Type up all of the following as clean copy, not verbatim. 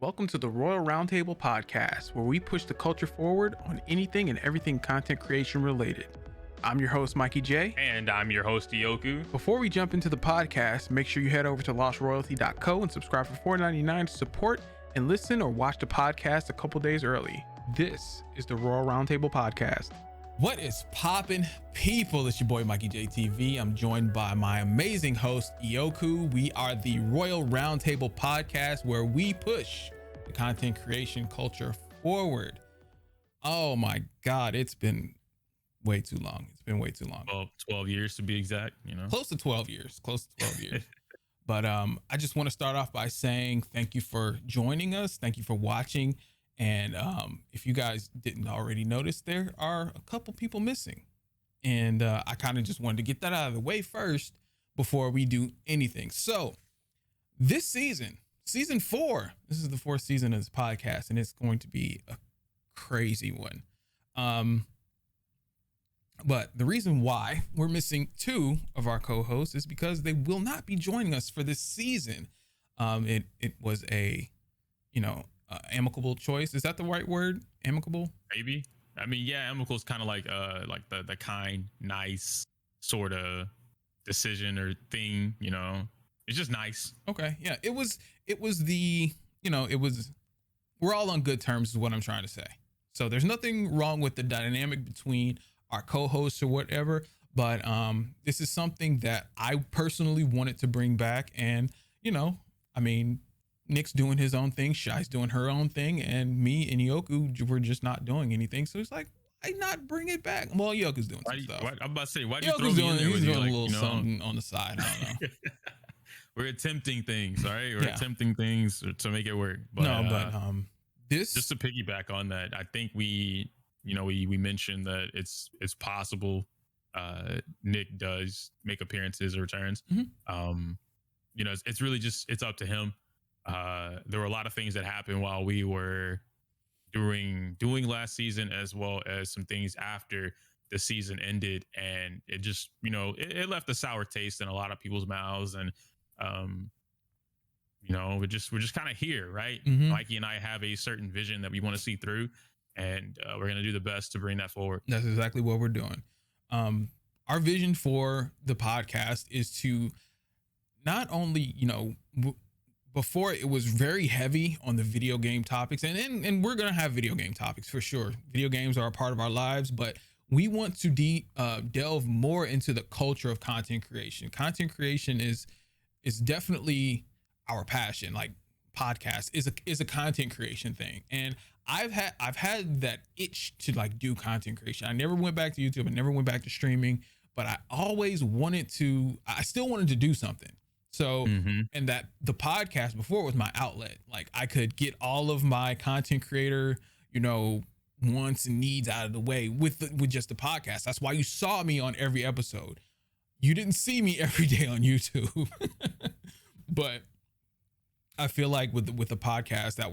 Welcome to the Royal Roundtable Podcast, where we push the culture forward on anything and everything content creation related. I'm your host, Mikey J. And I'm your host, Ioku. Before we jump into the podcast, make sure you head over to lostroyalty.co and subscribe for $4.99 to support and listen or watch the podcast a couple days early. This is the Royal Roundtable Podcast. What is poppin', people? It's your boy Mikey J TV. I'm joined by my amazing host Ioku. We are the Royal Roundtable Podcast, where we push the content creation culture forward. Oh my God, it's been way too long. It's been way too long. Well, 12 years to be exact, you know. Close to 12 years. But I just want to start off by saying thank you for joining us. Thank you for watching. And if you guys didn't already notice, there are a couple people missing. And I kind of just wanted to get that out of the way first before we do anything. So this season 4, this is the 4th season of this podcast, and it's going to be a crazy one. But the reason why we're missing 2 of our co-hosts is because they will not be joining us for this season. It was a, amicable choice. Is that the right word? Amicable? Maybe. I mean, yeah, amicable is kind of like the kind, nice sort of decision or thing, you know. It's just nice. Okay. Yeah. It was we're all on good terms is what I'm trying to say. So there's nothing wrong with the dynamic between our co-hosts or whatever, but this is something that I personally wanted to bring back. And, Nick's doing his own thing, Shai's doing her own thing, and me and Ioku were just not doing anything. So it's like, why not bring it back? Well, Ioku's doing some stuff. I'm about to say, why do you throw Ioku's me in there? He's doing a little something on the side. I don't know. We're attempting things, all right? We're attempting things to make it work. But, this just to piggyback on that, I think we mentioned that it's possible Nick does make appearances or returns. Mm-hmm. It's really just, it's up to him. There were a lot of things that happened while we were doing last season, as well as some things after the season ended, and it just it left a sour taste in a lot of people's mouths. And we're just kind of here, right? Mm-hmm. Mikey and I have a certain vision that we want to see through, and we're going to do the best to bring that forward. That's exactly what we're doing. Our vision for the podcast is to not only, before it was very heavy on the video game topics, and we're going to have video game topics for sure. Video games are a part of our lives, but we want to delve more into the culture of content creation. Content creation is definitely our passion. Like podcast is a content creation thing. And I've had that itch to like do content creation. I never went back to YouTube. I never went back to streaming, but I still wanted to do something. So, and that the podcast before was my outlet. Like I could get all of my content creator, wants and needs out of the way with just the podcast. That's why you saw me on every episode. You didn't see me every day on YouTube, but I feel like with the podcast,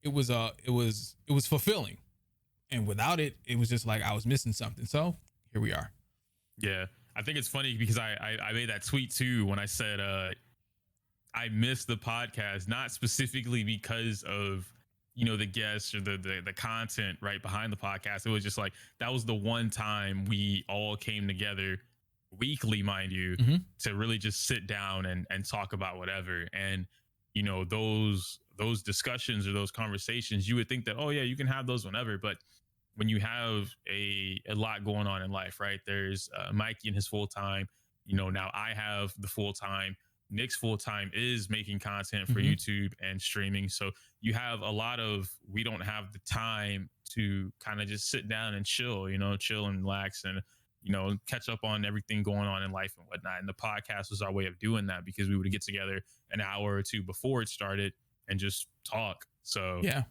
it was fulfilling, and without it, it was just like I was missing something. So here we are. Yeah. I think it's funny because I made that tweet too when I said I missed the podcast, not specifically because of the guests or the content right behind the podcast. It was just like that was the one time we all came together weekly, mind you, to really just sit down and talk about whatever. And those discussions or those conversations, you would think that, oh yeah, you can have those whenever, but when you have a lot going on in life, right? There's Mikey and his full time, now I have the full time. Nick's full time is making content for YouTube and streaming. So you have a lot of, we don't have the time to kind of just sit down and chill and relax and, catch up on everything going on in life and whatnot. And the podcast was our way of doing that, because we would get together an hour or two before it started and just talk. So yeah,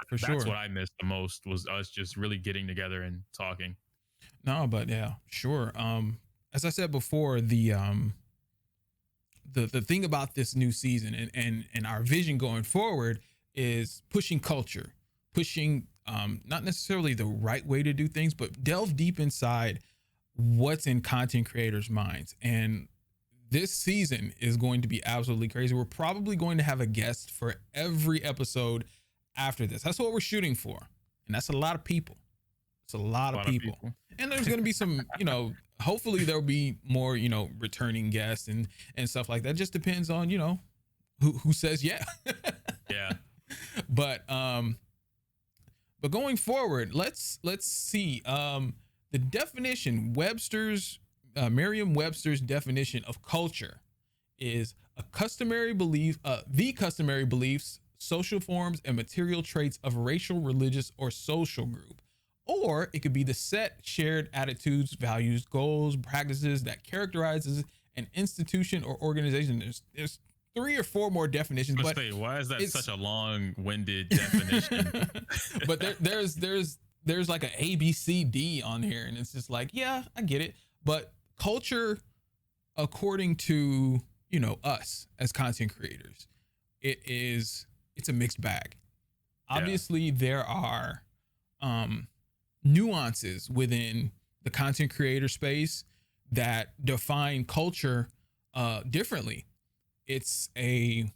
for sure. That's what I missed the most, was us just really getting together and talking. No, but yeah, sure. As I said before, the thing about this new season and our vision going forward is pushing culture, pushing not necessarily the right way to do things, but delve deep inside what's in content creators' minds. And this season is going to be absolutely crazy. We're probably going to have a guest for every episode after this. That's what we're shooting for. And that's a lot of people. It's a lot of people. And there's going to be some, hopefully there'll be more, returning guests and stuff like that. It just depends on, who says yeah. Yeah. But going forward, let's see. The definition, Merriam-Webster's definition of culture is the customary beliefs, social forms, and material traits of racial, religious, or social group. Or it could be the set, shared attitudes, values, goals, practices that characterizes an institution or organization. There's 3 or 4 more definitions. But why is that such a long-winded definition? But there's like an A, B, C, D on here, and it's just like, yeah, I get it. But culture, according to us as content creators, it's a mixed bag. Yeah. Obviously, there are nuances within the content creator space that define culture differently. It's a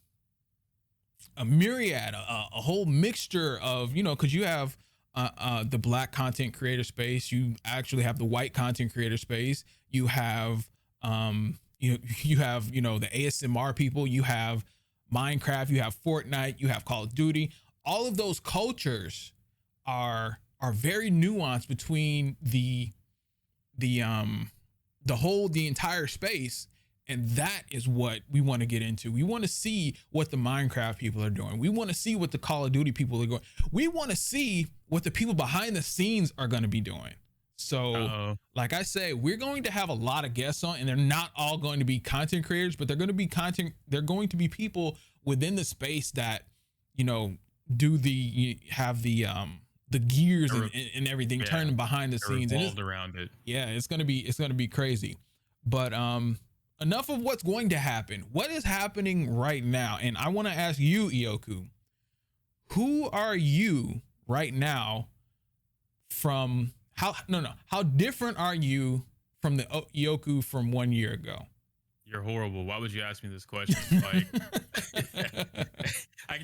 myriad, a whole mixture of, because you have the Black content creator space, you actually have the white content creator space, you have you have the ASMR people, you have Minecraft, you have Fortnite, you have Call of Duty. All of those cultures are very nuanced between the entire space. And that is what we want to get into. We want to see what the Minecraft people are doing. We want to see what the Call of Duty people are doing. We want to see what the people behind the scenes are going to be doing. So, like I say, we're going to have a lot of guests on, and they're not all going to be content creators, but they're going to be they're going to be people within the space that, have the gears and everything turning behind the scenes and around it. Yeah, it's going to be crazy. But enough of what's going to happen. What is happening right now? And I want to ask you, Ioku, who are you right now from how different are you from the Ioku from 1 year ago? You're horrible. Why would you ask me this question? Like, I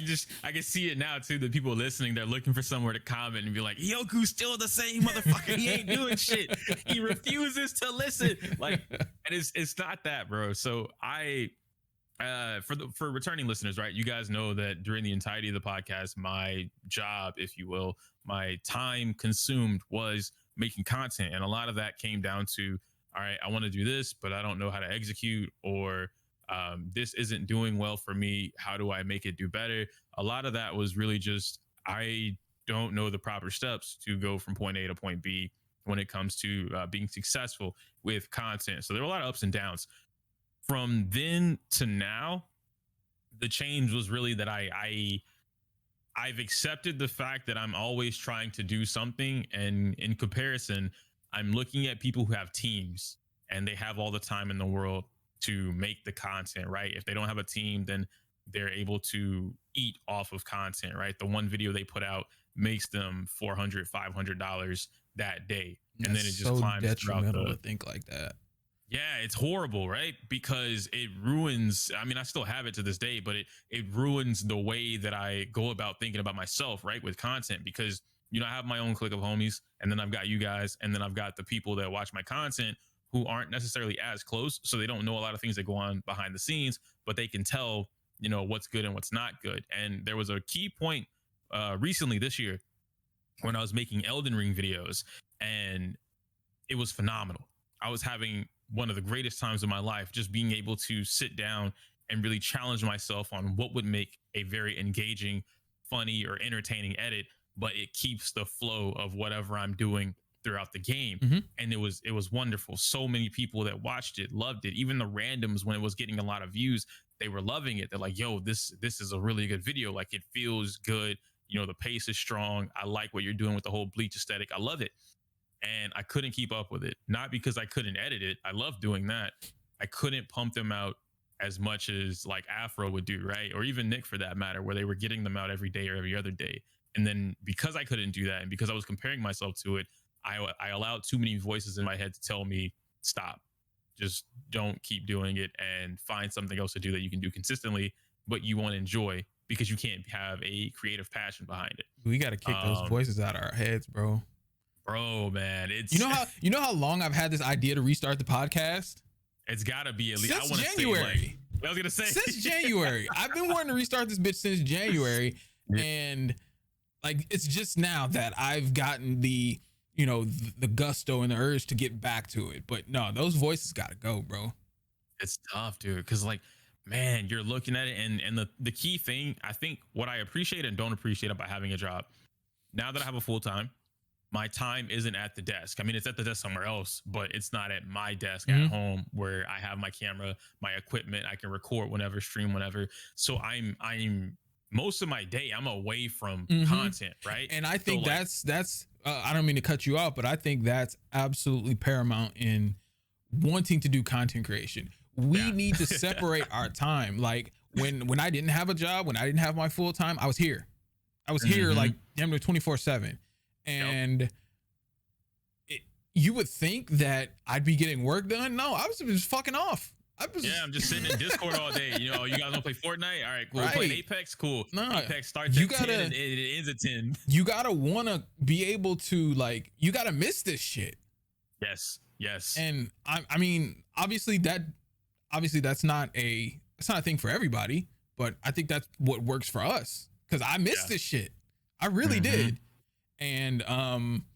can see it now too. The people listening, they're looking for somewhere to comment and be like, "Yoku's still the same motherfucker. He ain't doing shit. He refuses to listen." Like, and it's not that, bro. So for returning listeners, right? You guys know that during the entirety of the podcast, my job, if you will, my time consumed was making content, and a lot of that came down to, all right, I want to do this, but I don't know how to execute, or this isn't doing well for me. How do I make it do better? A lot of that was really just, I don't know the proper steps to go from point A to point B when it comes to being successful with content. So there were a lot of ups and downs. From then to now, the change was really that I've accepted the fact that I'm always trying to do something, and in comparison, I'm looking at people who have teams and they have all the time in the world to make the content, right? If they don't have a team, then they're able to eat off of content, right? The one video they put out makes them $400, $500 that day. And then it just climbs throughout to think like that. Yeah, it's horrible, right? Because it ruins, I mean, I still have it to this day, but it ruins the way that I go about thinking about myself, right? With content, because I have my own clique of homies, and then I've got you guys, and then I've got the people that watch my content who aren't necessarily as close. So they don't know a lot of things that go on behind the scenes, but they can tell, what's good and what's not good. And there was a key point recently this year when I was making Elden Ring videos, and it was phenomenal. I was having one of the greatest times of my life, just being able to sit down and really challenge myself on what would make a very engaging, funny, or entertaining edit, but it keeps the flow of whatever I'm doing throughout the game. Mm-hmm. And it was wonderful. So many people that watched it loved it. Even the randoms, when it was getting a lot of views, they were loving it. They're like, yo, this is a really good video. Like, it feels good. The pace is strong. I like what you're doing with the whole Bleach aesthetic. I love it. And I couldn't keep up with it. Not because I couldn't edit it. I love doing that. I couldn't pump them out as much as like Afro would do, right? Or even Nick, for that matter, where they were getting them out every day or every other day. And then because I couldn't do that, and because I was comparing myself to it, I allowed too many voices in my head to tell me, stop. just don't keep doing it and find something else to do that you can do consistently, but you want to enjoy, because you can't have a creative passion behind it. We got to kick those voices out of our heads, bro. Bro, man, it's you know how long I've had this idea to restart the podcast? It's got to be at least, since I want to January. Say, I was gonna say since January. I've been wanting to restart this bitch since January, and like it's just now that I've gotten the the gusto and the urge to get back to it. But no, those voices got to go, bro. It's tough, dude, because like, man, you're looking at it, and the key thing, I think, what I appreciate and don't appreciate about having a job, now that I have a full time, my time isn't at the desk. I mean, it's at the desk somewhere else, but it's not at my desk at home where I have my camera, my equipment. I can record whenever, stream whenever. So I'm most of my day, I'm away from content, right? And I think that's I don't mean to cut you off, but I think that's absolutely paramount in wanting to do content creation. We need to separate our time. Like when I didn't have a job, when I didn't have my full time, I was here. I was here like damn near 24/7. And you would think that I'd be getting work done. No, I was just fucking off. I'm just sitting in Discord all day. You guys want to play Fortnite? All right, cool. Right. Playing Apex? Cool. Nah, Apex starts at 10 and it ends at 10. You gotta want to be able to, like, you gotta miss this shit. Yes. And I mean, obviously that's not a thing for everybody, but I think that's what works for us, because I missed this shit. I really did. And I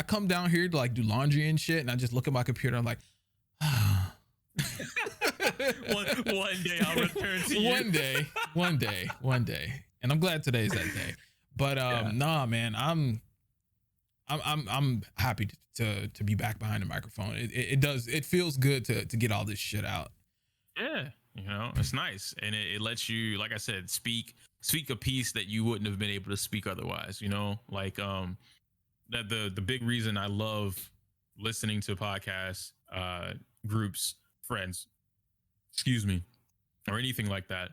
come down here to like do laundry and shit, and I just look at my computer. I'm like, one day I'll return to you. One day, and I'm glad today's that day. But nah, man, I'm happy to be back behind the microphone. It feels good to get all this shit out. Yeah, it's nice, and it lets you, like I said, speak a piece that you wouldn't have been able to speak otherwise. Like that the big reason I love listening to podcasts, groups, friends, or anything like that,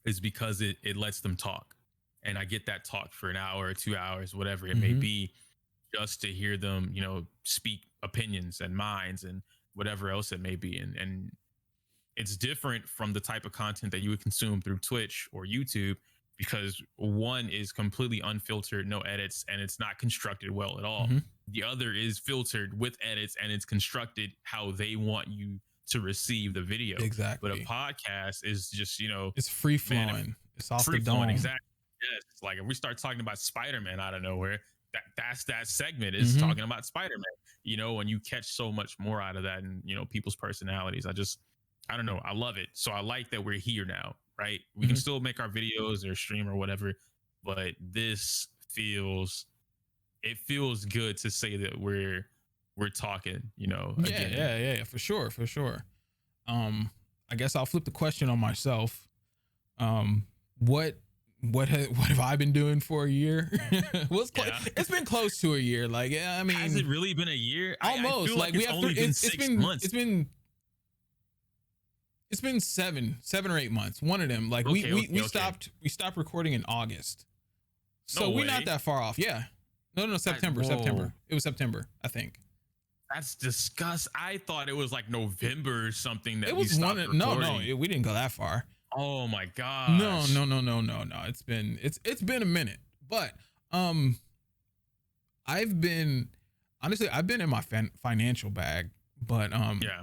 is because it lets them talk, and I get that talk for an hour or 2 hours, whatever it may be, just to hear them, speak opinions and minds and whatever else it may be, and it's different from the type of content that you would consume through Twitch or YouTube, because one is completely unfiltered, no edits, and it's not constructed well at all. The other is filtered with edits, and it's constructed how they want you to receive the video. Exactly. But a podcast is just, it's free flowing. It's off the dome. Exactly. Yes. It's like if we start talking about Spider-Man out of nowhere, that's that segment is talking about Spider-Man, and you catch so much more out of that, and people's personalities. I don't know. I love it. So I like that we're here now, right? We can still make our videos or stream or whatever, but this feels good to say that we're talking, again. Yeah, for sure. I guess I'll flip the question on myself. What have I been doing for a year? It's been close to a year. Like, I mean, has it really been a year? Almost. I feel like we it's have only been 6 months. It's been seven or 8 months. One of them. Like we stopped recording in August. So we're not that far off. Yeah. No, September. It was September, I think. That's disgusting. I thought it was like November or something that it was we stopped recording. No, we didn't go that far. Oh my god. No. It's been a minute. But I've been in my financial bag, but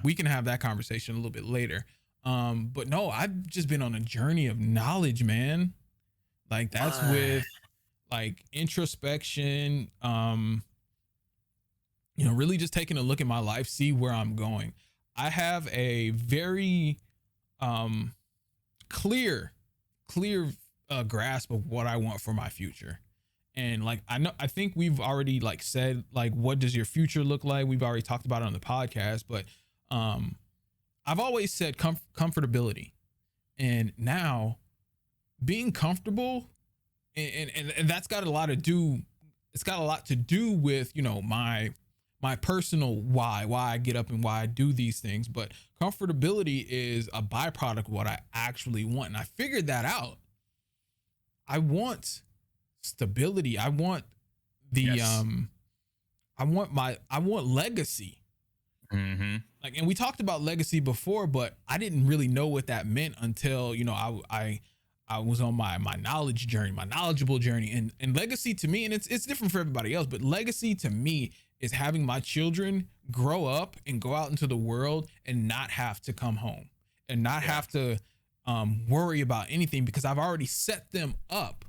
we can have that conversation a little bit later. But no, I've just been on a journey of knowledge, man. Like that's with like introspection, really just taking a look at my life, see where I'm going. I have a very clear grasp of what I want for my future. And like, I think we've already like said, like, what does your future look like? We've already talked about it on the podcast, but I've always said comfortability, and now being comfortable, and that's got a lot to do. It's got a lot to do with, my personal why I get up and why I do these things. But comfortability is a byproduct of what I actually want. And I figured that out. I want stability. I want I want legacy. Mm-hmm. Like, and we talked about legacy before, but I didn't really know what that meant until, you know, I was on my knowledge journey, my knowledgeable journey. And legacy to me, and it's different for everybody else, but legacy to me is having my children grow up and go out into the world and not have to come home and not have to worry about anything, because I've already set them up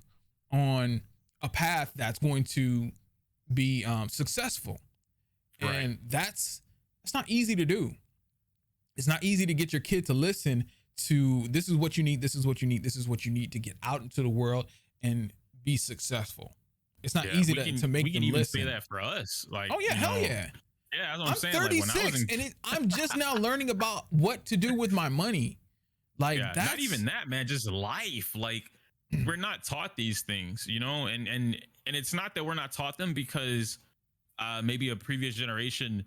on a path that's going to be successful. Right. And that's not easy to do. It's not easy to get your kid to listen to, this is what you need, this is what you need, this is what you need to get out into the world and be successful. It's not easy to make them listen. Say that for us. Like, oh yeah, hell yeah. Yeah, that's what I'm saying. 36 like, when I was and I'm just now learning about what to do with my money. Like, that's not even that, man, just life. Like, we're not taught these things, you know, and it's not that we're not taught them because maybe a previous generation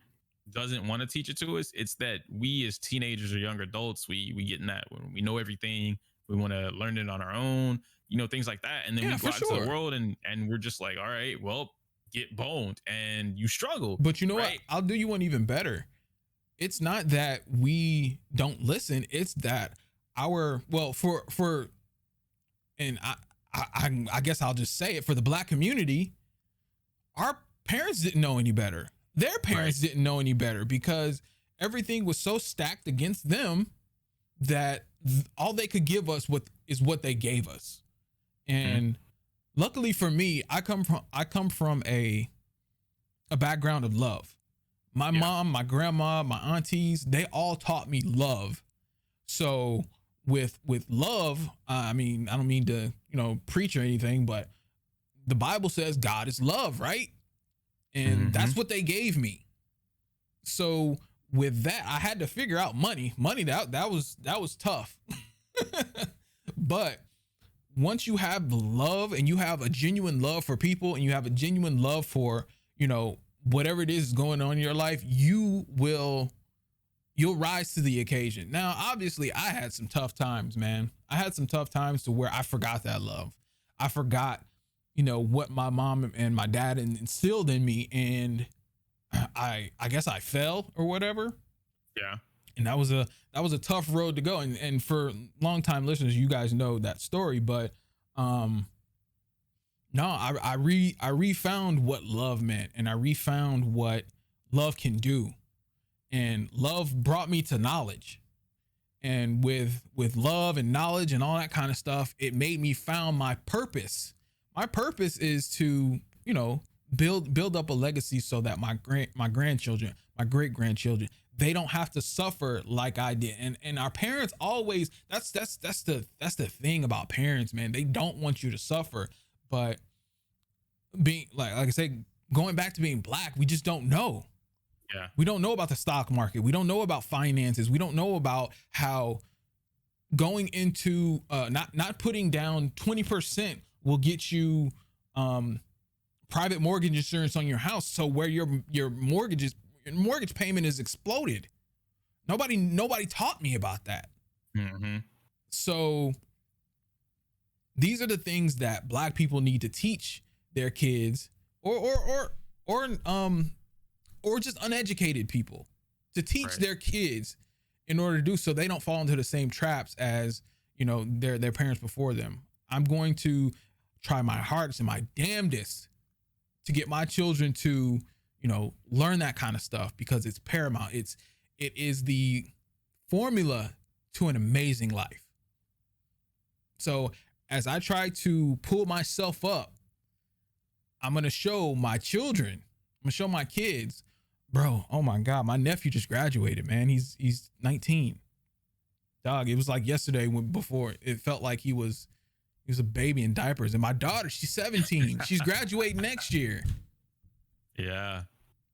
doesn't want to teach it to us. It's that we as teenagers or young adults, we get in that when we know everything, we want to learn it on our own, you know, things like that. And then we go out into the world and we're just like, all right, well, get boned, and you struggle. But you know what? I'll do you one even better. It's not that we don't listen. It's that and I guess I'll just say it, for the Black community, our parents didn't know any better. Their parents didn't know any better, because everything was so stacked against them that all they could give us is what they gave us. And luckily for me, I come from a background of love. My mom, my grandma, my aunties, they all taught me love. So with love, I mean, I don't mean to, you know, preach or anything, but the Bible says God is love, right? And that's what they gave me. So with that, I had to figure out money. That was tough. But once you have love and you have a genuine love for people and you have a genuine love for, you know, whatever it is going on in your life, you'll rise to the occasion. Now, obviously, I had some tough times, man. I had some tough times to where I forgot that love. I forgot, you know, what my mom and my dad instilled in me, and I guess I fell or whatever. Yeah. And that was a tough road to go. And for longtime listeners, you guys know that story. But no, I refound what love meant, and I refound what love can do. And love brought me to knowledge. And with love and knowledge and all that kind of stuff, it made me found my purpose. My purpose is to, you know, build up a legacy so that my grandchildren, my great grandchildren, they don't have to suffer like I did. And our parents always, that's the thing about parents, man. They don't want you to suffer. But being like I said, going back to being Black, we just don't know. Yeah. We don't know about the stock market. We don't know about finances. We don't know about how going into not putting down 20% will get you private mortgage insurance on your house. So where your mortgage payment is exploded. Nobody taught me about that. So these are the things that Black people need to teach their kids, or just uneducated people, to teach their kids in order to do so they don't fall into the same traps as, you know, their parents before them. I'm going to try my hardest and my damnedest to get my children to, you know, learn that kind of stuff, because it's paramount. It is the formula to an amazing life. So as I try to pull myself up, I'm going to show my children, I'm going to show my kids, bro, oh my God, my nephew just graduated, man. He's 19. Dog, it was like yesterday before it felt like he was a baby in diapers. And my daughter, she's 17. She's graduating next year. Yeah.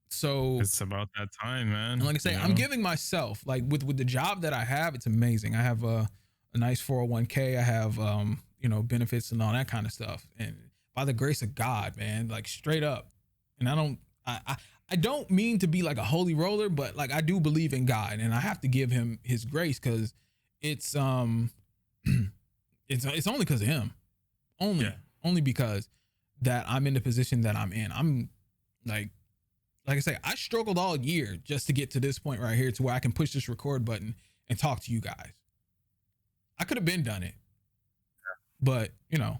So it's about that time, man. And like I say, I'm giving myself, like with the job that I have, it's amazing. I have a nice 401k. I have, you know, benefits and all that kind of stuff. And by the grace of God, man, like straight up. And I don't mean to be like a holy roller, but like I do believe in God, and I have to give him his grace, because it's only because of him. Only because that I'm in the position that I'm in. I'm like, like I say, I struggled all year just to get to this point right here to where I can push this record button and talk to you guys. I could have been done it, but you know,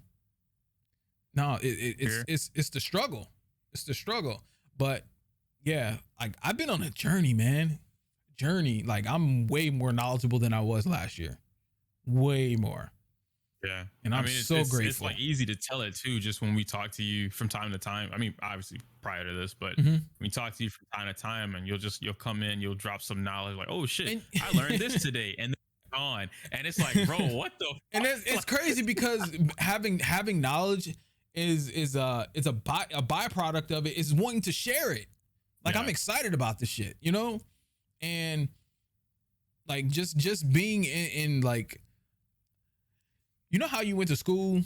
no, it's the struggle. It's the struggle. But yeah, I've been on a journey, man. Like I'm way more knowledgeable than I was last year. Way more. Yeah. And I'm so grateful. It's like easy to tell it too, just when we talk to you from time to time. I mean, obviously prior to this, but we talk to you from time to time and you'll come in, you'll drop some knowledge like, oh shit, I learned this today. And then on. And it's like, bro, what the fuck? And it's crazy because having knowledge is a byproduct of it is wanting to share it. Like I'm excited about this shit, you know? And like just being in like, you know how you went to school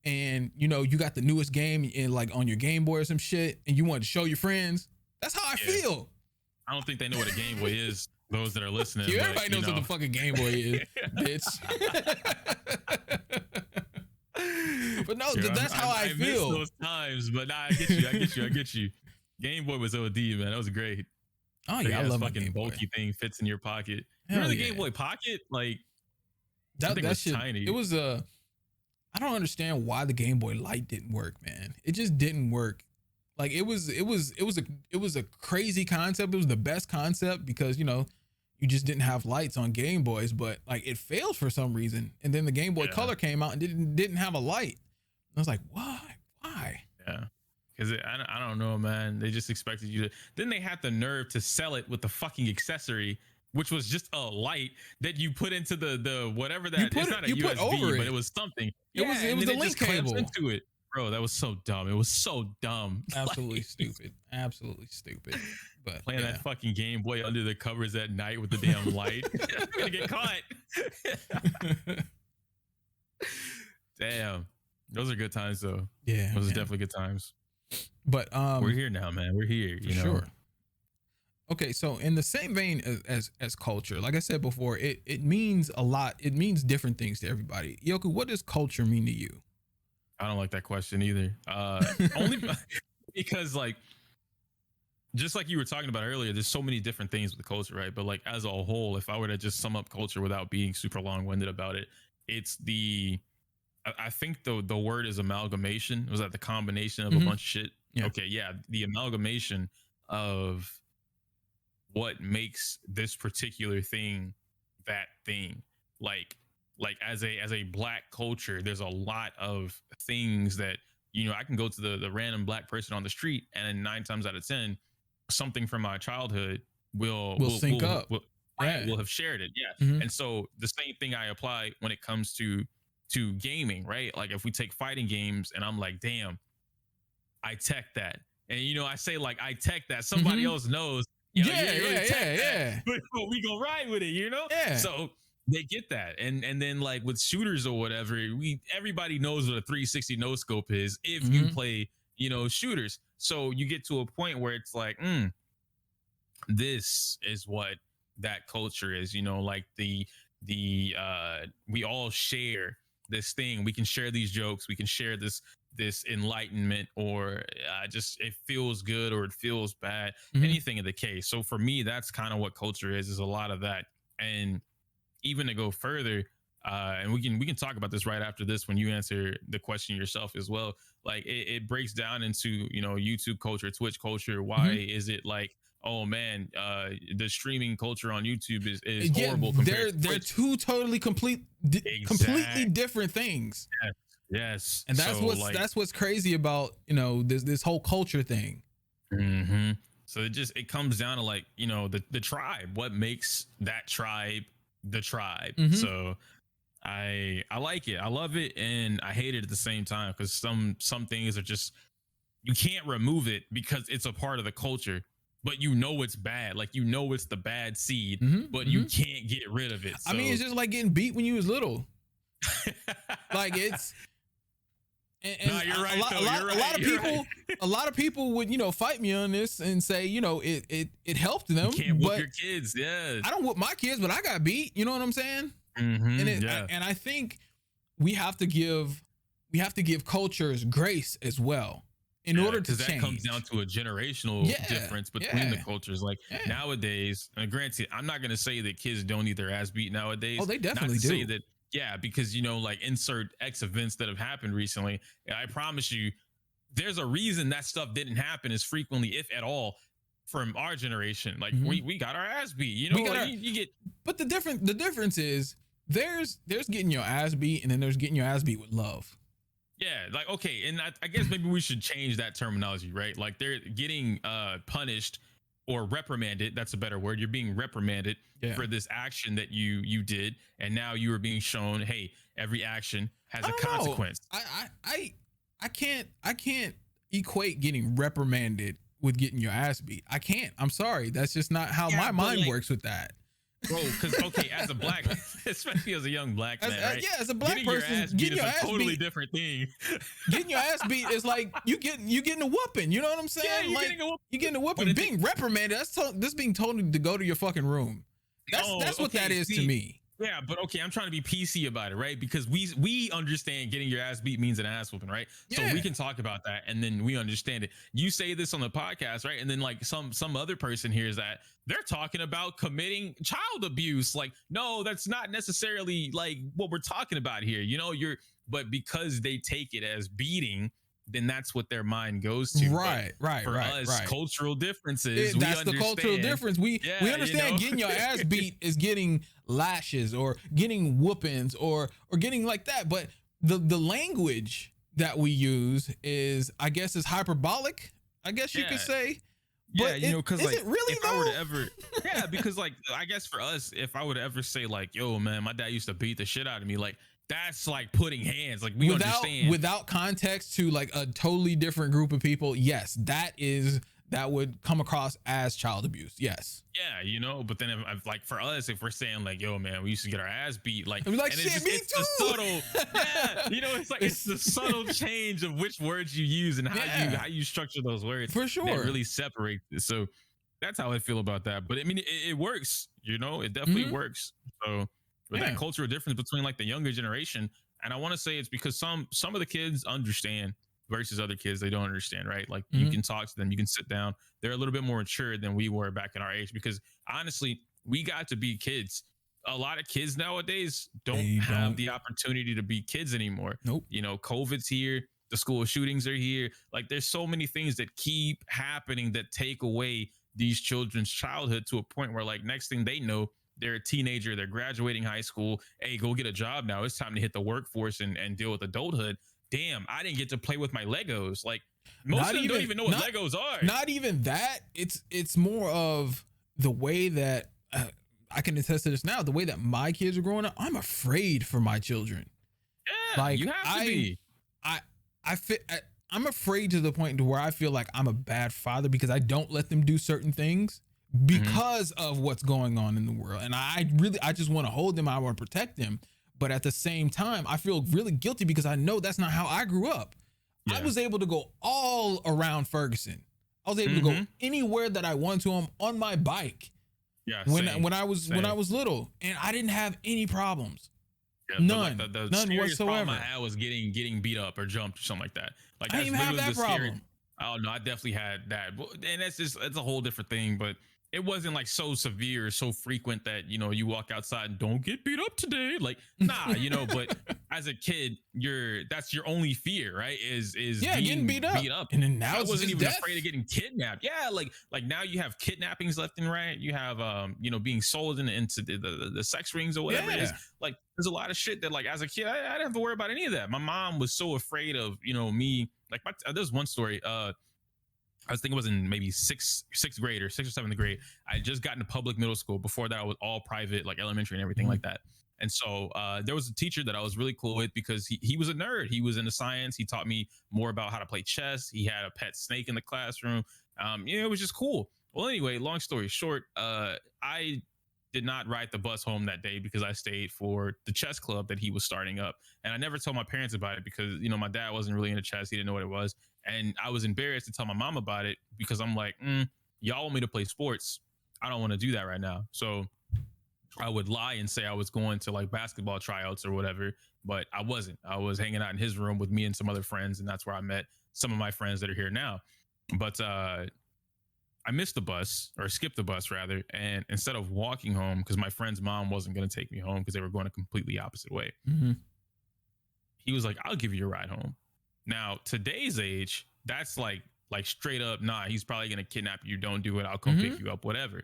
and you know you got the newest game in like on your Game Boy or some shit and you wanted to show your friends? That's how I feel. I don't think they know what a Game Boy is, those that are listening. Yeah, everybody knows what the fucking Game Boy is, bitch. But no, that's how I feel. Miss those times, but nah, I get you. Game Boy was OD, man. That was great. Oh yeah, I love my fucking Game Boy. bulky thing fits in your pocket. Hell Remember the Game Boy Pocket? Like that was shit, tiny. It was I don't understand why the Game Boy Light didn't work, man. It just didn't work. Like it was a crazy concept. It was the best concept because you know you just didn't have lights on Game Boys, but like it failed for some reason. And then the Game Boy Color came out and didn't have a light. I was like, why? Yeah. Because I don't know, man. They just expected you to. Then they had the nerve to sell it with the fucking accessory, which was just a light that you put into the whatever that. It's not a USB, but it was something. It was a link cable into it, bro. That was so dumb. It was so dumb. Absolutely stupid. Absolutely stupid. But playing that fucking Game Boy under the covers at night with the damn light. I'm gonna get caught. Damn, those are good times though. Yeah, those are definitely good times. But we're here now, man. We're here. You know? Sure. Okay, so in the same vein as culture, like I said before, it means a lot. It means different things to everybody. Yoku, what does culture mean to you? I don't like that question either. Only because like, just like you were talking about earlier, there's so many different things with culture, right? But like as a whole, if I were to just sum up culture without being super long-winded about it, it's I think the word is amalgamation. Was that the combination of a bunch of shit? Yeah. Okay, yeah, the amalgamation of what makes this particular thing that thing. Like as a black culture, there's a lot of things that, you know, I can go to the random black person on the street and 9 times out of 10, something from my childhood will sync up. We'll have shared it. Yeah. And so the same thing I apply when it comes to gaming, right? Like if we take fighting games and I'm like, damn, I tech that. And you know, I say like I tech that, somebody else knows. You know, but we gonna ride with it, you know? Yeah. So they get that. And then like with shooters or whatever, everybody knows what a 360 no scope is if you play, you know, shooters. So you get to a point where it's like, this is what that culture is, you know, like the we all share this thing. We can share these jokes. We can share this enlightenment, or just it feels good or it feels bad. Anything in the case. So for me, that's kind of what culture is a lot of that. And even to go further, and we can talk about this right after this when you answer the question yourself as well. Like it breaks down into, you know, YouTube culture, Twitch culture. Why is it like, oh man, the streaming culture on YouTube is horrible compared they're two totally completely different things. Yes. And that's what's crazy about, you know, this whole culture thing. So it comes down to like, you know, the tribe, what makes that tribe the tribe. So I like it. I love it and I hate it at the same time, because some things are just, you can't remove it because it's a part of the culture. But you know it's bad. Like, you know it's the bad seed, but you can't get rid of it. So. I mean, it's just like getting beat when you was little. Like it's. And no, you're right. A lot of people would, you know, fight me on this and say, you know, it helped them. You can't whoop your kids. Yeah. I don't whoop my kids, but I got beat. You know what I'm saying? And I think we have to give cultures grace as well. in order to because that change. comes down to a generational difference between the cultures. Like nowadays, and granted, I'm not gonna say that kids don't need their ass beat nowadays. Oh, they definitely not to do. Say that, yeah, because like insert X events that have happened recently. I promise you, there's a reason that stuff didn't happen as frequently, if at all, from our generation. Like we got our ass beat. You get. But the difference is there's getting your ass beat, and then there's getting your ass beat with love. Yeah, like, okay, and I guess maybe we should change that terminology, right? Like they're getting punished or reprimanded. That's a better word. You're being reprimanded for this action that you did, and now you are being shown, hey, every action has a consequence. I can't equate getting reprimanded with getting your ass beat. I can't. I'm sorry. That's just not how my mind works with that. Bro, because as a black, especially as a young black man, right? As a black person, getting your ass beat is a totally different thing. Getting your ass beat is like you getting a whooping. You know what I'm saying? Yeah, you're getting a whooping. Being reprimanded, that's being told to go to your fucking room. That's what that is to me. Yeah, but okay, I'm trying to be PC about it, right? Because we understand getting your ass beat means an ass whooping, right? So we can talk about that, and then we understand it. You say this on the podcast, right? And then like some other person hears that, they're talking about committing child abuse. Like, no, that's not necessarily like what we're talking about here. But because they take it as beating, then that's what their mind goes to. Right. For us, cultural differences. That's the cultural difference. We understand getting your ass beat is getting lashes or getting whoopings or getting like that. But the language that we use is, I guess, is hyperbolic. I guess you could say. But because like, it really if I were to ever, because like, I guess for us, if I were to ever say like, yo, man, my dad used to beat the shit out of me, like, that's like putting hands. Like, we understand without context to like a totally different group of people. Yes, that would come across as child abuse. Yes. Yeah, but then if like for us, if we're saying like, yo, man, we used to get our ass beat, like, and shit, it's the subtle, it's like it's the subtle change of which words you use and how you structure those words. For sure, that really separate it. So that's how I feel about that. But I mean, it works. It definitely works. So. But that cultural difference between like the younger generation, and I want to say it's because some of the kids understand versus other kids, they don't understand, right? Like you can talk to them, you can sit down. They're a little bit more mature than we were back in our age, because honestly, we got to be kids. A lot of kids nowadays don't have the opportunity to be kids anymore. Nope. COVID's here. The school shootings are here. Like there's so many things that keep happening that take away these children's childhood to a point where like next thing they know, they're a teenager, they're graduating high school. Hey, go get a job now. It's time to hit the workforce and deal with adulthood. Damn, I didn't get to play with my Legos. Like most of them don't even know what Legos are. Not even that. It's more of the way that I can attest to this now. The way that my kids are growing up, I'm afraid for my children. Yeah, like you have to be. I'm afraid to the point to where I feel like I'm a bad father because I don't let them do certain things. Because of what's going on in the world. And I just want to hold them. I want to protect them. But at the same time, I feel really guilty because I know that's not how I grew up. Yeah. I was able to go all around Ferguson. I was able to go anywhere that I wanted to on my bike. Yeah. When I was little, and I didn't have any problems. Yeah, none none whatsoever. Problem I had was getting beat up or jumped or something like that. Like I didn't even have that problem. Oh no, I definitely had that, and it's a whole different thing. But it wasn't like so severe, so frequent that, you walk outside and don't get beat up today. Like, nah, but as a kid, that's your only fear, right? Is getting beat up. And then now I wasn't even afraid of getting kidnapped. Yeah. Like now you have kidnappings left and right. You have, being sold into the sex rings or whatever it is. Like there's a lot of shit that like, as a kid, I didn't have to worry about any of that. My mom was so afraid of, me. Like there's one story, I was thinking it was in maybe sixth grade or 6th or 7th grade. I had just gotten to public middle school. Before that, I was all private, like elementary and everything like that. And so there was a teacher that I was really cool with because he was a nerd. He was into science. He taught me more about how to play chess. He had a pet snake in the classroom. It was just cool. Well, anyway, long story short, I did not ride the bus home that day because I stayed for the chess club that he was starting up. And I never told my parents about it because, my dad wasn't really into chess. He didn't know what it was. And I was embarrassed to tell my mom about it because I'm like, y'all want me to play sports. I don't want to do that right now. So I would lie and say I was going to like basketball tryouts or whatever, but I wasn't. I was hanging out in his room with me and some other friends, and that's where I met some of my friends that are here now. But I missed the bus, or skipped the bus rather, and instead of walking home, because my friend's mom wasn't going to take me home because they were going a completely opposite way, he was like, "I'll give you a ride home." Now, today's age, that's like straight up, nah, he's probably going to kidnap you. Don't do it. I'll come pick you up, whatever.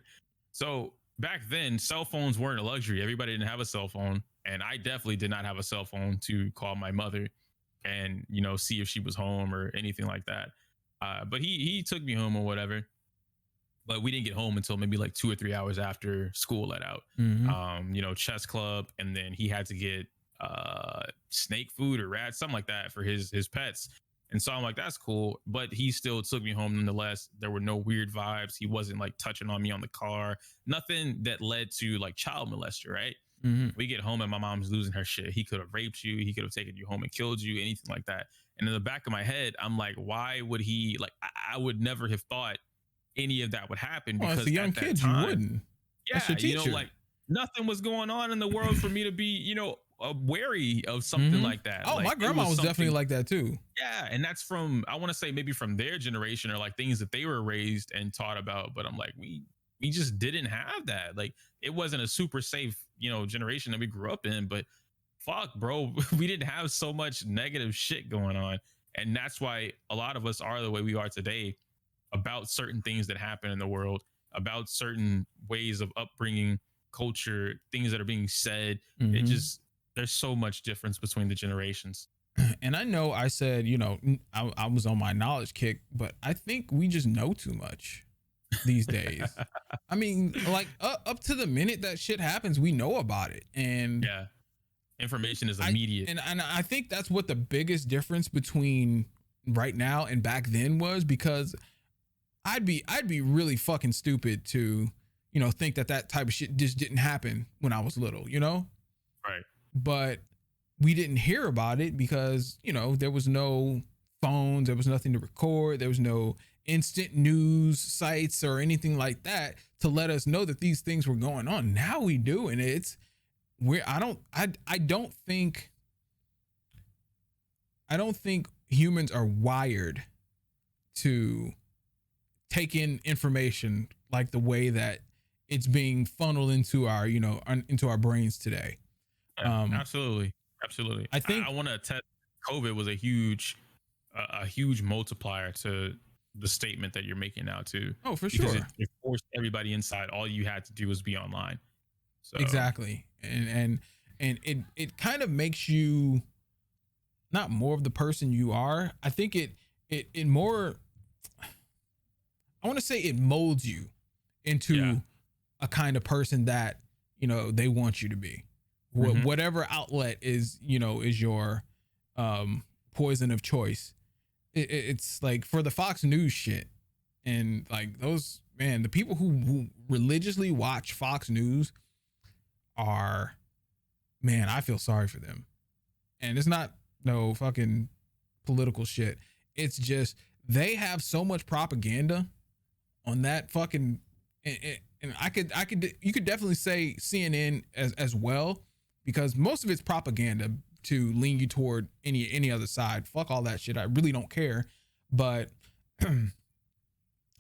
So back then, cell phones weren't a luxury. Everybody didn't have a cell phone, and I definitely did not have a cell phone to call my mother and, you know, see if she was home or anything like that. But he took me home or whatever. But we didn't get home until maybe like 2 or 3 hours after school let out. You know, chess club, and then he had to get snake food or rats, something like that for his pets. And so I'm like, that's cool. But he still took me home nonetheless. There were no weird vibes. He wasn't like touching on me on the car. Nothing that led to like child molester, right? We get home and my mom's losing her shit. He could have raped you. He could have taken you home and killed you, anything like that. And in the back of my head, I'm like, why would he, like, I would never have thought any of that would happen, because as a young kid, you wouldn't. Yeah, you know, like nothing was going on in the world for me to be, you know, wary of something like that. Oh, like, my grandma was definitely like that too. Yeah, and that's from, I want to say maybe from their generation, or like things that they were raised and taught about. But I'm like, we just didn't have that. Like, it wasn't a super safe, you know, generation that we grew up in. But fuck, bro, we didn't have so much negative shit going on, and that's why a lot of us are the way we are today, about certain things that happen in the world, about certain ways of upbringing, culture, things that are being said. It just, there's so much difference between the generations. And I know I said, you know, I was on my knowledge kick, but I think we just know too much these days. I mean, like up to the minute that shit happens, we know about it. And yeah, information is immediate. And I think that's what the biggest difference between right now and back then was, because I'd be really fucking stupid to, you know, think that type of shit just didn't happen when I was little, you know? Right. But we didn't hear about it because, you know, there was no phones, there was nothing to record, there was no instant news sites or anything like that to let us know that these things were going on. Now we do, and I don't think humans are wired to take in information like the way that it's being funneled into our, you know, into our brains today. Absolutely. I think I want to attest, COVID was a huge multiplier to the statement that you're making now too. Oh, for sure. It forced everybody inside. All you had to do was be online. So. Exactly. And it kind of makes you not more of the person you are. I think it more, I want to say it molds you into a kind of person that, you know, they want you to be. Whatever outlet is, you know, is your poison of choice. It's like for the Fox News shit, and like those, man, the people who religiously watch Fox News are, man, I feel sorry for them. And it's not no fucking political shit. It's just they have so much propaganda on that fucking, and you could definitely say CNN as well, because most of it's propaganda to lean you toward any other side. Fuck all that shit. I really don't care. But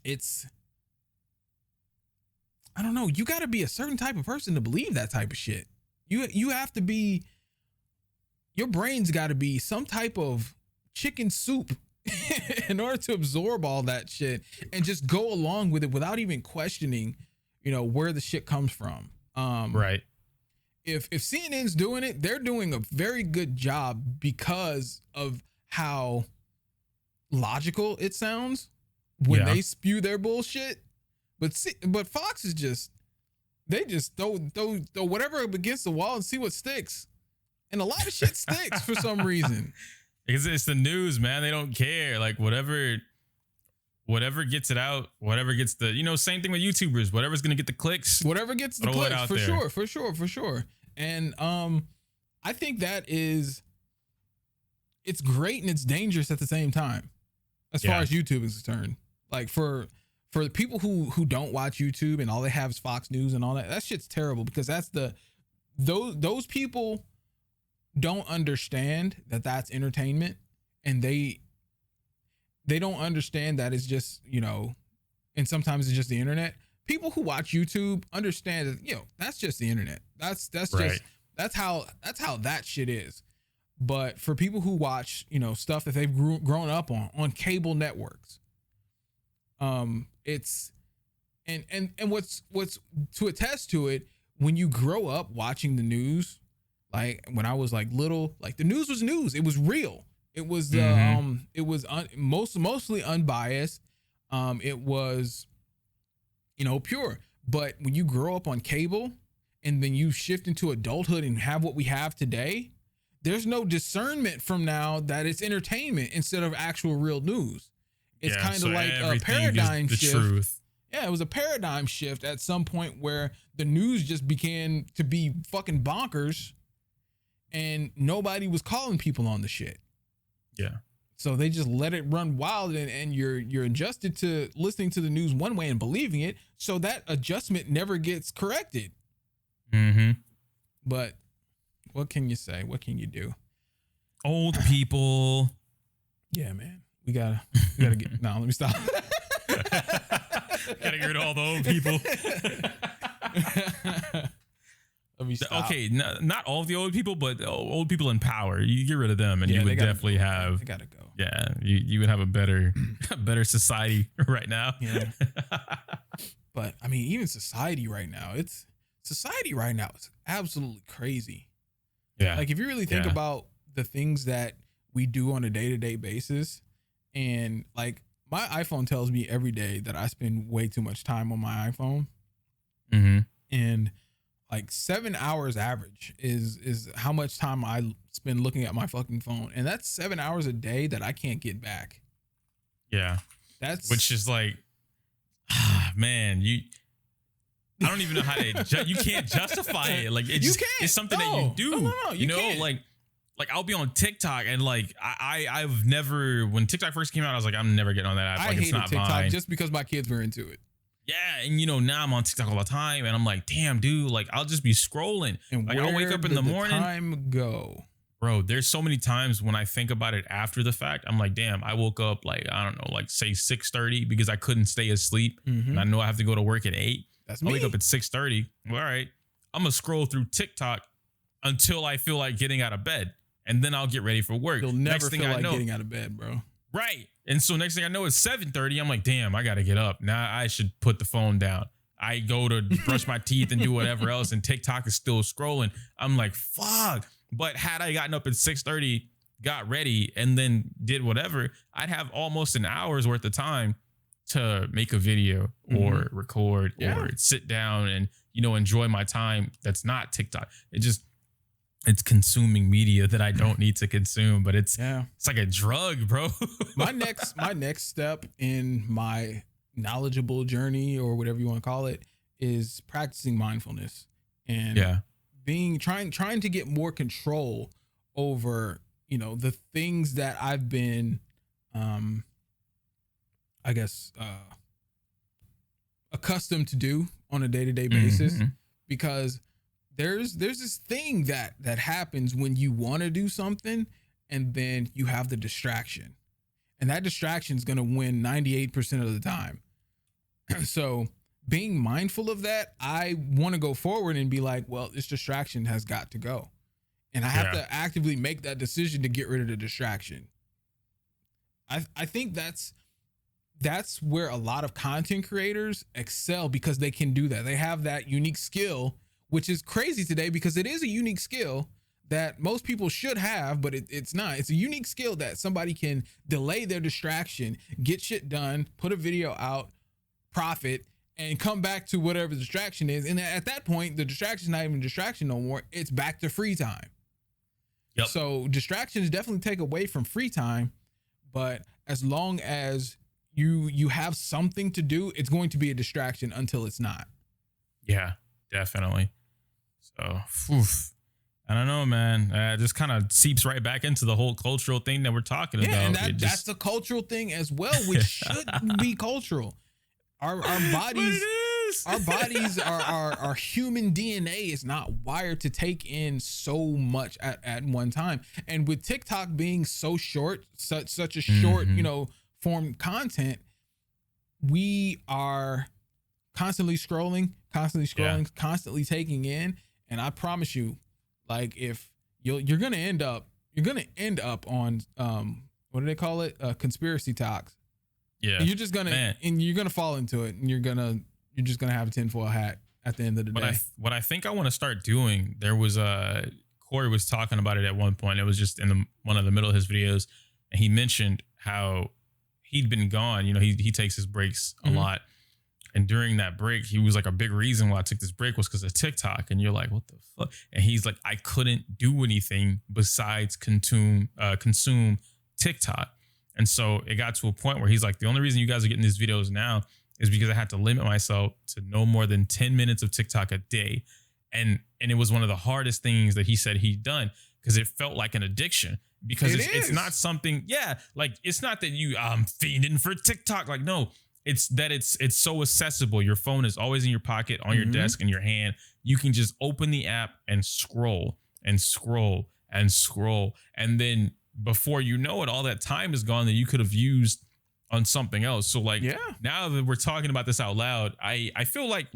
it's, I don't know. You got to be a certain type of person to believe that type of shit. You have to be, your brain's got to be some type of chicken soup in order to absorb all that shit and just go along with it without even questioning, you know, where the shit comes from. Right. If CNN's doing it, they're doing a very good job because of how logical it sounds when they spew their bullshit. But Fox is just, they just throw whatever up against the wall and see what sticks. And a lot of shit sticks for some reason. Because it's the news, man. They don't care. Like whatever gets it out, whatever gets the, you know, same thing with YouTubers, whatever's going to get the clicks. Whatever gets the clicks, for sure. And I think that is, it's great and it's dangerous at the same time, as far as YouTube is concerned. Like for for the people who don't watch YouTube and all they have is Fox News and all that shit's terrible, because that's those people don't understand that that's entertainment, and they don't understand that it's just, and sometimes it's just the internet. People who watch YouTube understand that, that's just the internet. That's right. just, that's how that shit is. But for people who watch, stuff that they've grown up on cable networks, it's, and what's to attest to it, when you grow up watching the news, like when I was like little, like the news was news. It was real. It was, it was mostly unbiased. It was, pure. But when you grow up on cable and then you shift into adulthood and have what we have today, there's no discernment from now that it's entertainment instead of actual real news. It's kind of like a paradigm shift. Truth. Yeah, it was a paradigm shift at some point where the news just began to be fucking bonkers and nobody was calling people on the shit. Yeah. So they just let it run wild, and you're adjusted to listening to the news one way and believing it. So that adjustment never gets corrected. Mm-hmm. But what can you say? What can you do? Old people. Yeah, man. We gotta get. No, let me stop. Gotta get rid of all the old people. Let me stop. Okay, not all of the old people, but old people in power. You get rid of them, and you would definitely have. They gotta go. Yeah, you would have a better society right now. Yeah. But I mean, even society right now, it's absolutely crazy. Yeah. Like if you really think about the things that we do on a day-to-day basis, and like my iPhone tells me every day that I spend way too much time on my iPhone. Mm-hmm. And like 7 hours average is how much time I spend looking at my fucking phone. And that's 7 hours a day that I can't get back. Yeah. Which is like, man, I don't even know how to, you can't justify it. Like it's something that you do, no, you can't. Like I'll be on TikTok and like I've never, when TikTok first came out, I was like, I'm never getting on that app. I like, hated it's not TikTok mine. just because my kids were into it. Yeah, and now I'm on TikTok all the time, and I'm like, damn, dude, like I'll just be scrolling. And like I'll wake up in the morning. Time go, bro. There's so many times when I think about it after the fact. I'm like, damn, I woke up like, I don't know, like say 6:30 because I couldn't stay asleep, and I know I have to go to work at 8. That's I me. wake up at 6:30. All right, I'm gonna scroll through TikTok until I feel like getting out of bed, and then I'll get ready for work. You'll never feel like getting out of bed, bro. Right. And so next thing I know, it's 7:30. I'm like, damn, I gotta get up. Now I should put the phone down. I go to brush my teeth and do whatever else, and TikTok is still scrolling. I'm like, fuck. But had I gotten up at 6:30, got ready, and then did whatever, I'd have almost an hour's worth of time to make a video or record or sit down and, enjoy my time. That's not TikTok. It's consuming media that I don't need to consume, but it's like a drug, bro. my next step in my knowledgeable journey, or whatever you want to call it, is practicing mindfulness and trying to get more control over, the things that I've been, accustomed to do on a day-to-day basis, because there's this thing that happens when you want to do something and then you have the distraction, and that distraction is going to win 98% of the time. So being mindful of that, I want to go forward and be like, well, this distraction has got to go. And I have to actively make that decision to get rid of the distraction. I think that's where a lot of content creators excel, because they can do that. They have that unique skill, which is crazy today because it is a unique skill that most people should have, but it's not. It's a unique skill that somebody can delay their distraction, get shit done, put a video out, profit, and come back to whatever the distraction is. And at that point, the distraction is not even a distraction no more. It's back to free time. Yep. So distractions definitely take away from free time, but as long as you have something to do, it's going to be a distraction until it's not. Yeah, definitely. So, I don't know, man. It just kind of seeps right back into the whole cultural thing that we're talking about. And that's a cultural thing as well, which should be cultural. our bodies. Our bodies, our human DNA is not wired to take in so much at one time. And with TikTok being so short, such a short, form content, we are constantly scrolling, constantly taking in. And I promise you, like, if you're gonna end up on what do they call it? Conspiracy talks. Yeah. And you're just gonna fall into it, and you're just gonna have a tinfoil hat at the end of the day. What I think I want to start doing, there was Corey was talking about it at one point. It was just in one of the middle of his videos, and he mentioned how he'd been gone. He takes his breaks a lot, and during that break, he was like, a big reason why I took this break was because of TikTok. And you're like, what the fuck? And he's like, I couldn't do anything besides consume TikTok. And so it got to a point where he's like, the only reason you guys are getting these videos now is because I had to limit myself to no more than 10 minutes of TikTok a day. And it was one of the hardest things that he said he'd done, because it felt like an addiction, because it's not something, like, it's not that I'm fiending for TikTok. Like, no, it's that it's so accessible. Your phone is always in your pocket, on your desk, in your hand. You can just open the app and scroll and scroll and scroll. And then before you know it, all that time is gone that you could have used on something else. So like, now that we're talking about this out loud, I feel like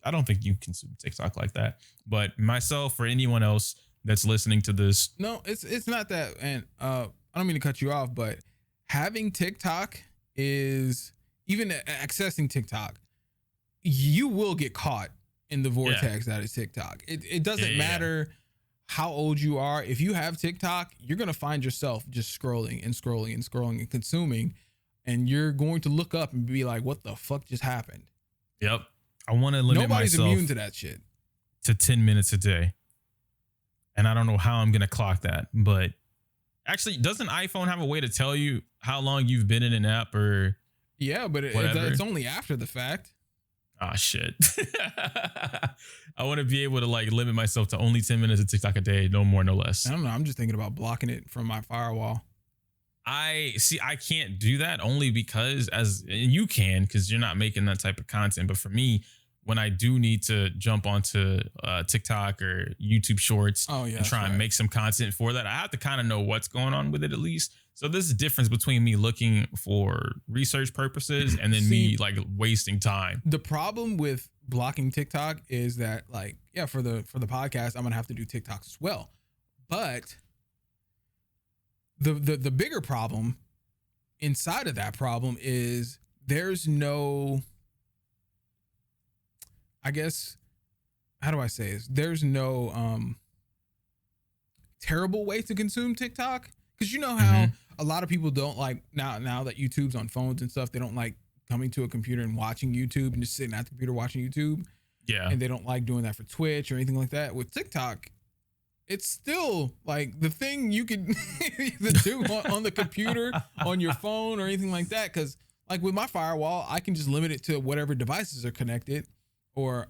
I don't think you consume TikTok like that, but myself or anyone else that's listening to this. No, it's not that. And I don't mean to cut you off, but having TikTok is, even accessing TikTok, you will get caught in the vortex that is TikTok. It doesn't matter how old you are. If you have TikTok, you're going to find yourself just scrolling and consuming. And you're going to look up and be like, what the fuck just happened? Yep. I want to limit Nobody's myself immune to that shit. To 10 minutes a day. And I don't know how I'm going to clock that. But actually, doesn't iPhone have a way to tell you how long you've been in an app or yeah, but it's only after the fact. Ah, shit. I want to be able to like limit myself to only 10 minutes of TikTok a day. No more, no less. I don't know. I'm just thinking about blocking it from my firewall. I can't do that only because and you can, because you're not making that type of content. But for me, when I do need to jump onto TikTok or YouTube Shorts and try and make some content for that, I have to kind of know what's going on with it at least. So there's a difference between me looking for research purposes and then me like wasting time. The problem with blocking TikTok is that, like, for the podcast, I'm gonna have to do TikToks as well. But the bigger problem inside of that problem is there's no, I guess, how do I say this? There's no terrible way to consume TikTok, because you know how a lot of people don't like, now that YouTube's on phones and stuff, they don't like coming to a computer and watching YouTube and just sitting at the computer watching YouTube. Yeah. And they don't like doing that for Twitch or anything like that. With TikTok, it's still like the thing you can do on the computer, on your phone or anything like that. Because like with my firewall, I can just limit it to whatever devices are connected, or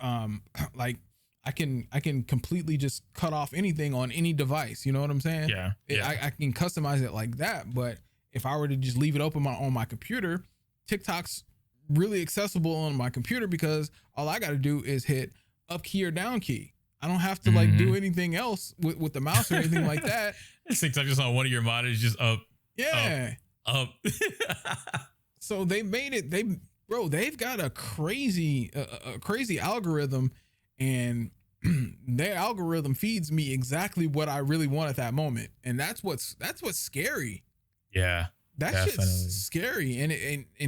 like I can completely just cut off anything on any device. You know what I'm saying? Yeah. I can customize it like that. But if I were to just leave it open on my computer, TikTok's really accessible on my computer because all I got to do is hit up key or down key. I don't have to like do anything else with the mouse or anything like that. TikTok just on one of your monitors, just up. Yeah. Up. So they made it. They've got a crazy algorithm, and their algorithm feeds me exactly what I really want at that moment, and that's what's scary. Yeah, that shit's scary, and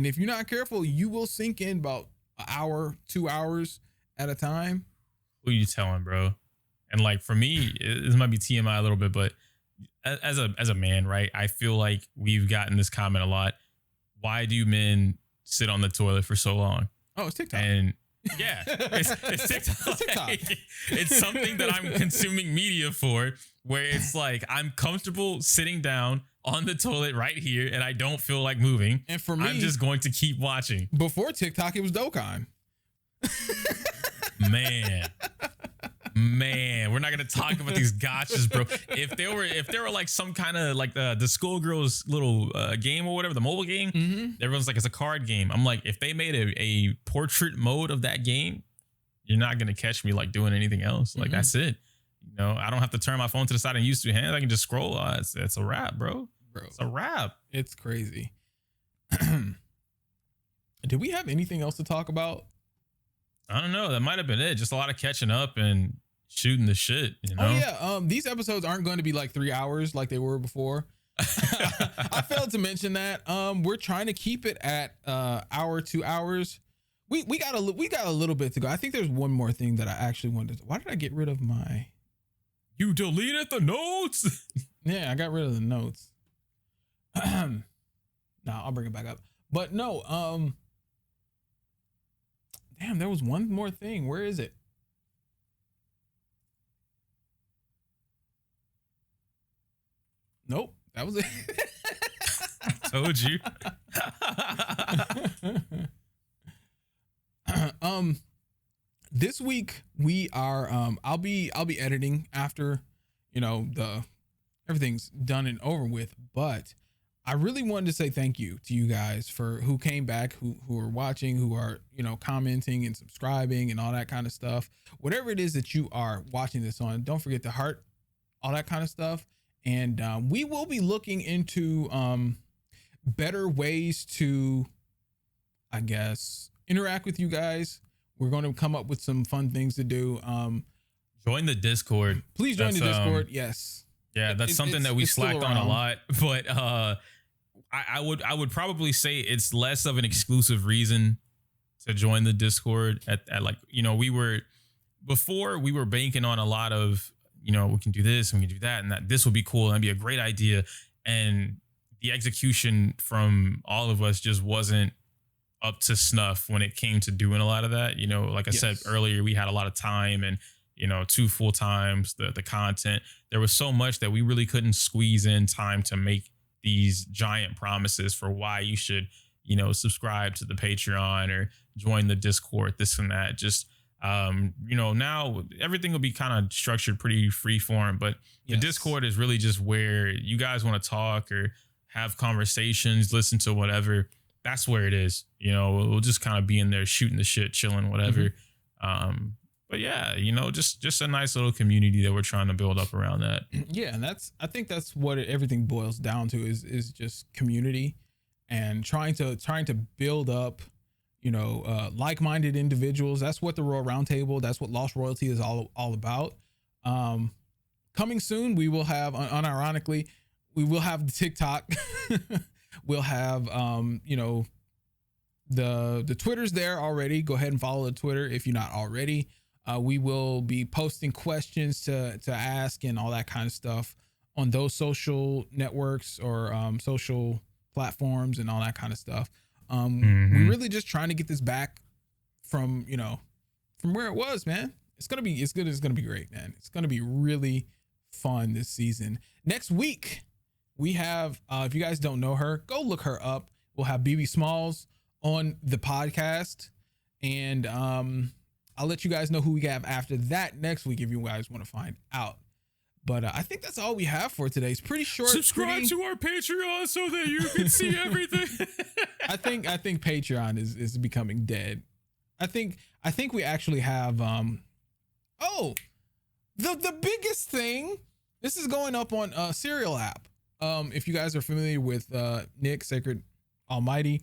if you're not careful, you will sink in about an hour, 2 hours at a time. Who you telling, bro? And like for me, this might be TMI a little bit, but as a man, right? I feel like we've gotten this comment a lot. Why do men sit on the toilet for so long? Oh, it's TikTok. And yeah, it's TikTok. It's TikTok. It's something that I'm consuming media for, where it's like I'm comfortable sitting down on the toilet right here and I don't feel like moving. And for me, I'm just going to keep watching. Before TikTok, it was Dokkan. Man, we're not gonna talk about these gotchas, bro. If there were like some kind of like the Skullgirls little game or whatever, the mobile game, everyone's like it's a card game. I'm like, if they made a portrait mode of that game, you're not gonna catch me like doing anything else. Like that's it. You know, I don't have to turn my phone to the side and use two hands. I can just scroll. It's a wrap, bro. It's a wrap. It's crazy. Did we have anything else to talk about? I don't know. That might have been it. Just a lot of catching up and shooting the shit, you know? Oh yeah. These episodes aren't going to be like 3 hours like they were before. I failed to mention that. We're trying to keep it at hour, 2 hours. We got a little bit to go. I think there's one more thing that I actually wanted to. Why did I get rid of my? You deleted the notes. Yeah, I got rid of the notes. No, I'll bring it back up. But no, damn, there was one more thing. Where is it? Nope, that was it. Told you. This week we are I'll be editing after, you know, everything's done and over with, but I really wanted to say thank you to you guys for who came back, who are watching, who are, you know, commenting and subscribing and all that kind of stuff. Whatever it is that you are watching this on, don't forget to heart, all that kind of stuff. And we will be looking into better ways to, I guess, interact with you guys. We're going to come up with some fun things to do. Join the Discord. Please join the Discord. Yes. Yeah, that's something that we slacked on a lot, but I would probably say it's less of an exclusive reason to join the Discord at like, you know, we were banking on a lot of, you know, we can do this and we can do that and that this will be cool and that'd be a great idea. And the execution from all of us just wasn't up to snuff when it came to doing a lot of that. You know, like I said earlier, we had a lot of time and, you know, 2 full times, the content. There was so much that we really couldn't squeeze in time to make these giant promises for why you should, you know, subscribe to the Patreon or join the Discord, this and that. Just, you know, now everything will be kind of structured pretty free form, but the Discord is really just where you guys want to talk or have conversations, listen to whatever. That's where it is. You know, we'll just kind of be in there shooting the shit, chilling, whatever. But yeah, you know, just a nice little community that we're trying to build up around that. Yeah, and I think that's what everything boils down to is just community and trying to build up, you know, like-minded individuals. That's what the Royal Roundtable, that's what Lost Royalty is all about. Coming soon, we will have, unironically, we will have the TikTok. We'll have, you know, the Twitter's there already. Go ahead and follow the Twitter if you're not already. We will be posting questions to ask and all that kind of stuff on those social networks or social platforms and all that kind of stuff. We're really just trying to get this back from, you know, from where it was, man. It's gonna be great, man. It's gonna be really fun this season. Next week we have, if you guys don't know her, go look her up. We'll have BB Smalls on the podcast, and I'll let you guys know who we have after that next week if you guys want to find out. But I think that's all we have for today. It's pretty short. Subscribe to our Patreon so that you can see everything. I think Patreon is becoming dead. I think we actually have the biggest thing. This is going up on Serial app. If you guys are familiar with Nick Sacred Almighty,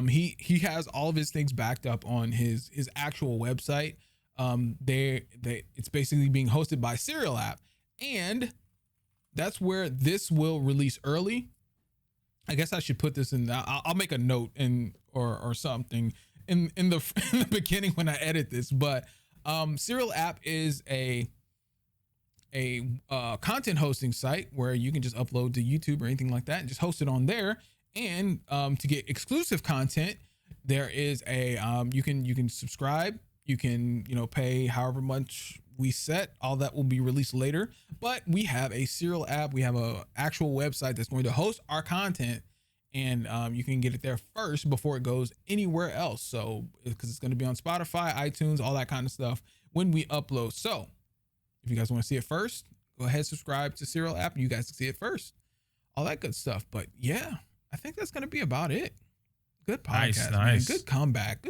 he has all of his things backed up on his actual website. It's basically being hosted by Serial app, and that's where this will release early. I guess I should put this in. I'll make a note or something in the beginning when I edit this. But Serial app is a content hosting site where you can just upload to YouTube or anything like that and just host it on there. And to get exclusive content, there is a you can subscribe. You can, you know, pay however much we set. All that will be released later. But we have a Serial app. We have a actual website that's going to host our content, and you can get it there first before it goes anywhere else. So because it's going to be on Spotify, iTunes, all that kind of stuff when we upload. So If you guys want to see it first, go ahead, subscribe to Serial app and you guys can see it first. All that good stuff. But yeah, I think that's going to be about it. Good podcast, nice. Man. Good comeback.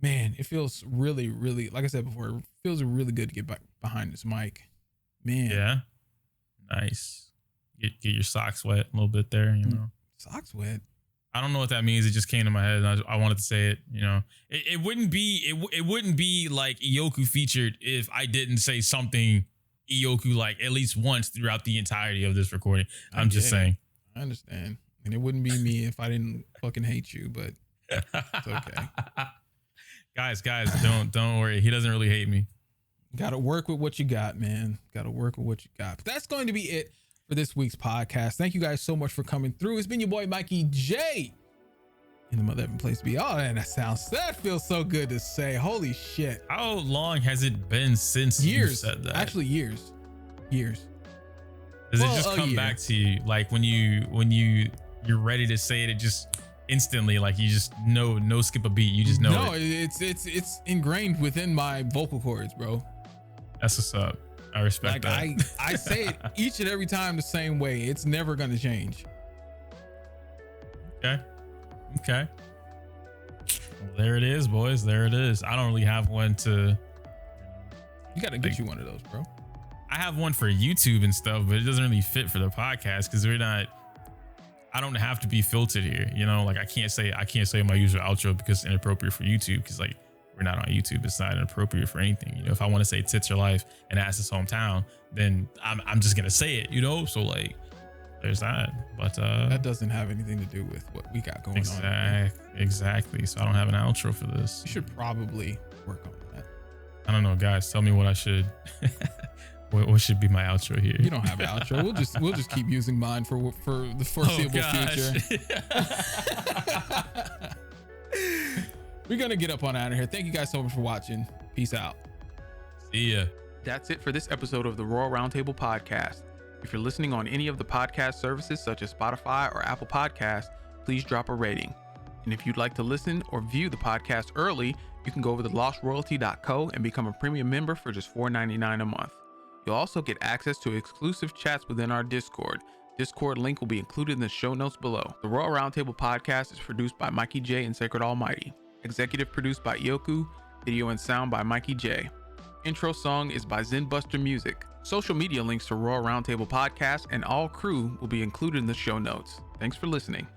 Man, it feels really, really, like I said before, it feels really good to get back behind this mic. Man. Yeah. Nice. Get your socks wet a little bit there, you know. Socks wet. I don't know what that means. It just came to my head. And I wanted to say it. You know, it wouldn't be like Ioku featured if I didn't say something Ioku like at least once throughout the entirety of this recording. I'm just saying. I understand, and it wouldn't be me if I didn't fucking hate you. But it's okay. guys, don't worry. He doesn't really hate me. Got to work with what you got, man. Got to work with what you got. But that's going to be it for this week's podcast. Thank you guys so much for coming through. It's been your boy Mikey J in the mother place to be. Oh, man, that feels so good to say. Holy shit. How long has it been since you said that? Actually, years. Does it just come back to you like when you're ready to say it just instantly, like you just no skip a beat, you just know? No, it's ingrained within my vocal cords, bro. That's what's up. I respect that. I say it each and every time the same way. It's never gonna change. Okay. Well, there it is, boys. There it is. I don't really have one to. You gotta get you one of those, bro. I have one for YouTube and stuff, but it doesn't really fit for the podcast because I don't have to be filtered here. You know, like I can't say my user outro because it's inappropriate for YouTube because like we're not on YouTube. It's not inappropriate for anything. You know, if I want to say tits your life and ass his hometown, then I'm just gonna say it. You know, so like there's that. But that doesn't have anything to do with what we got going on. Exactly. So I don't have an outro for this. You should probably work on that. I don't know, guys. Tell me what I should. What should be my outro here? You don't have an outro. We'll just keep using mine for the foreseeable future. We're gonna get up on out of here. Thank you guys so much for watching. Peace out. See ya. That's it for this episode of the Royal Roundtable Podcast. If you're listening on any of the podcast services such as Spotify or Apple Podcasts, please drop a rating. And if you'd like to listen or view the podcast early, you can go over to lostroyalty.co and become a premium member for just $4.99 a month. You'll also get access to exclusive chats within our Discord. Discord link will be included in the show notes below. The Royal Roundtable Podcast is produced by Mikey J and Sacred Almighty. Executive produced by Ioku. Video and sound by Mikey J. Intro song is by Zenbuster Music. Social media links to Royal Roundtable Podcast and all crew will be included in the show notes. Thanks for listening.